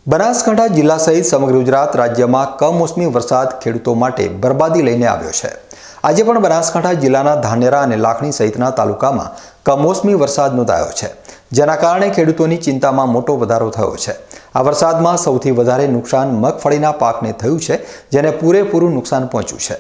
બનાસકાંઠા જિલ્લા સહિત સમગ્ર ગુજરાત રાજ્યમાં કમોસમી વરસાદ ખેડૂતો માટે બરબાદી લઈને આવ્યો છે। આજે પણ બનાસકાંઠા જિલ્લાના ધાનેરા અને લાખણી સહિતના તાલુકામાં કમોસમી વરસાદ નોંધાયો છે, જેના કારણે ખેડૂતોની ચિંતામાં મોટો વધારો થયો છે। આ વરસાદમાં સૌથી વધારે નુકસાન મગફળીના પાકને થયું છે, જેને પૂરેપૂરું નુકસાન પહોંચ્યું છે।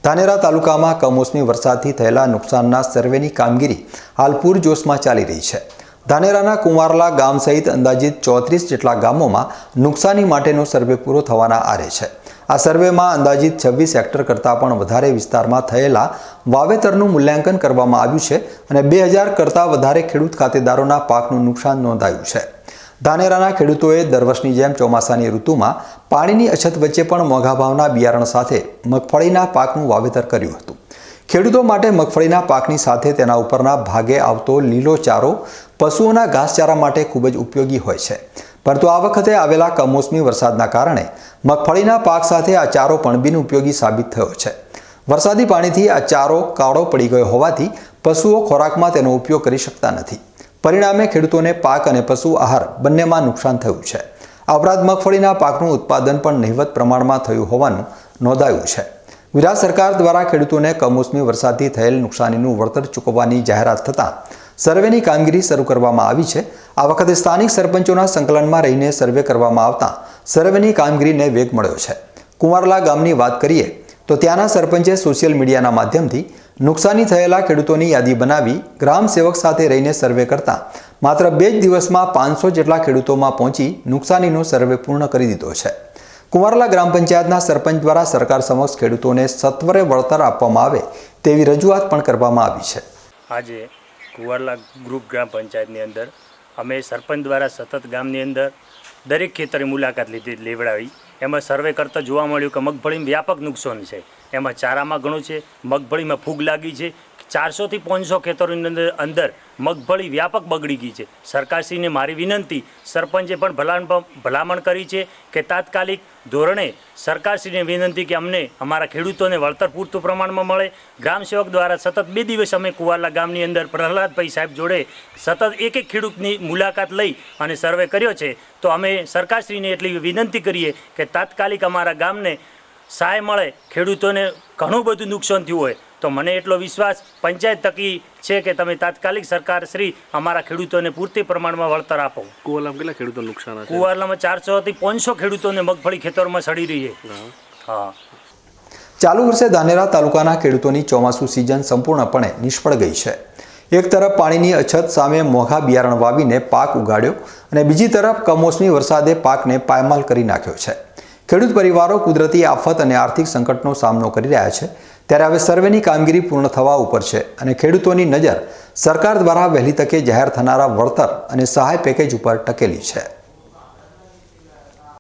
ધાનેરા તાલુકામાં કમોસમી વરસાદથી થયેલા નુકસાનના સર્વેની કામગીરી હાલ પૂરજોશમાં ચાલી રહી છે। ધાનેરાના કુંવારલા ગામ સહિત અંદાજિત 34 જેટલા ગામોમાં નુકસાની માટેનો સર્વે પૂરો થવાના આરે છે। આ સર્વેમાં અંદાજિત 26 હેક્ટર કરતાં પણ વધારે વિસ્તારમાં થયેલા વાવેતરનું મૂલ્યાંકન કરવામાં આવ્યું છે અને 2000 કરતાં વધારે ખેડૂત ખાતેદારોના પાકનું નુકસાન નોંધાયું છે। ધાનેરાના ખેડૂતોએ દર વર્ષની જેમ ચોમાસાની ઋતુમાં પાણીની અછત વચ્ચે પણ મોંઘા ભાવના બિયારણ સાથે મગફળીના પાકનું વાવેતર કર્યું હતું। ખેડૂતો માટે મગફળીના પાકની સાથે તેના ઉપરના ભાગે આવતો લીલો ચારો પશુઓના ઘાસચારા માટે ખૂબ જ ઉપયોગી હોય છે, પરંતુ આ વખતે આવેલા કમોસમી વરસાદના કારણે મગફળીના પાક સાથે આ ચારો પણ બિનઉપયોગી સાબિત થયો છે। વરસાદી પાણીથી આ ચારો કાળો પડી ગયો હોવાથી પશુઓ ખોરાકમાં તેનો ઉપયોગ કરી શકતા નથી। પરિણામે ખેડૂતોને પાક અને પશુ આહાર બંનેમાં નુકસાન થયું છે। આ ઉપરાંત મગફળીના પાકનું ઉત્પાદન પણ નહિવત પ્રમાણમાં થયું હોવાનું નોંધાયું છે। ગુજરાત સરકાર દ્વારા ખેડૂતોને કમોસમી વરસાદથી થયેલ નુકસાનીનું વળતર ચૂકવવાની જાહેરાત થતાં સર્વેની કામગીરી શરૂ કરવામાં આવી છે। આ વખતે સ્થાનિક સરપંચોના સંકલનમાં રહીને સર્વે કરવામાં આવતા સર્વેની કામગીરીને વેગ મળ્યો છે। કુંવારલા ગામની વાત કરીએ તો ત્યાંના સરપંચે સોશિયલ મીડિયાના માધ્યમથી નુકસાની થયેલા ખેડૂતોની યાદી બનાવી ગ્રામ સેવક સાથે રહીને સર્વે કરતા માત્ર 2 જ દિવસમાં 500 જેટલા ખેડૂતોમાં પહોંચી નુકસાનીનો સર્વે પૂર્ણ કરી દીધો છે। કુંવારલા ગ્રામ પંચાયતના સરપંચ દ્વારા સરકાર સમક્ષ ખેડૂતોને સત્વરે વળતર આપવામાં આવે તેવી રજૂઆત પણ કરવામાં આવી છે। આજે કુંવારલા ગ્રુપ ગ્રામ પંચાયતની અંદર અમે સરપંચ દ્વારા સતત ગામની અંદર દરેક ખેતરની મુલાકાત લેવડાવી એમાં સર્વે કરતાં જોવા મળ્યું કે મગફળીમાં વ્યાપક નુકસાન છે। એમાં ચારામાં ઘણું છે, મગફળીમાં ફૂગ લાગી છે, 400 થી 500 ખેતરોની અંદર મગફળી વ્યાપક બગડી ગઈ છે। સરકારશ્રીને મારી વિનંતી, સરપંચે પણ ભલામણ કરી છે કે તાત્કાલિક ધોરણે સરકારશ્રીને વિનંતી કે અમને અમારા ખેડૂતોને વળતર પૂરતું પ્રમાણમાં મળે। ગ્રામ સેવક દ્વારા સતત 2 દિવસ અમે કુંવારલા ગામની અંદર પ્રહલાદભાઈ સાહેબ જોડે સતત એક ખેડૂતની મુલાકાત લઈ અને સર્વે કર્યો છે। તો અમે સરકારશ્રીને એટલી વિનંતી કરીએ કે તાત્કાલિક અમારા ગામને સહાય મળે। ખેડૂતોને ઘણું બધું નુકસાન થયું હોય તો મને એટલો વિશ્વાસ પંચાયત તકી છે કે તમે તાત્કાલિક સરકારશ્રી અમારા ખેડૂતોને પૂરતી પ્રમાણમાં વળતર આપો। કુંવારલામાં કેટલા ખેડૂતો નુકસાન છે? કુંવારલામાં 400 થી 500 ખેડૂતોને મગફળી ખેતરમાં સડી રહી છે। હા, ચાલુ વર્ષે ધાનેરા તાલુકાના ખેડૂતોની ચોમાસુ સિઝન સંપૂર્ણપણે નિષ્ફળ ગઈ છે। એક તરફ પાણીની અછત સામે મોંઘા બિયારણ વાવીને પાક ઉગાડ્યો અને બીજી તરફ કમોસમી વરસાદે પાકને પાયમાલ કરી નાખ્યો છે। ખેડૂત પરિવારો કુદરતી આફત અને આર્થિક સંકટનો સામનો કરી રહ્યા છે, ત્યારે હવે સર્વેની કામગીરી પૂર્ણ થવા ઉપર છે અને ખેડૂતોની નજર સરકાર દ્વારા વહેલી તકે જાહેર થનારા વળતર અને સહાય પેકેજ ઉપર ટકેલી છે।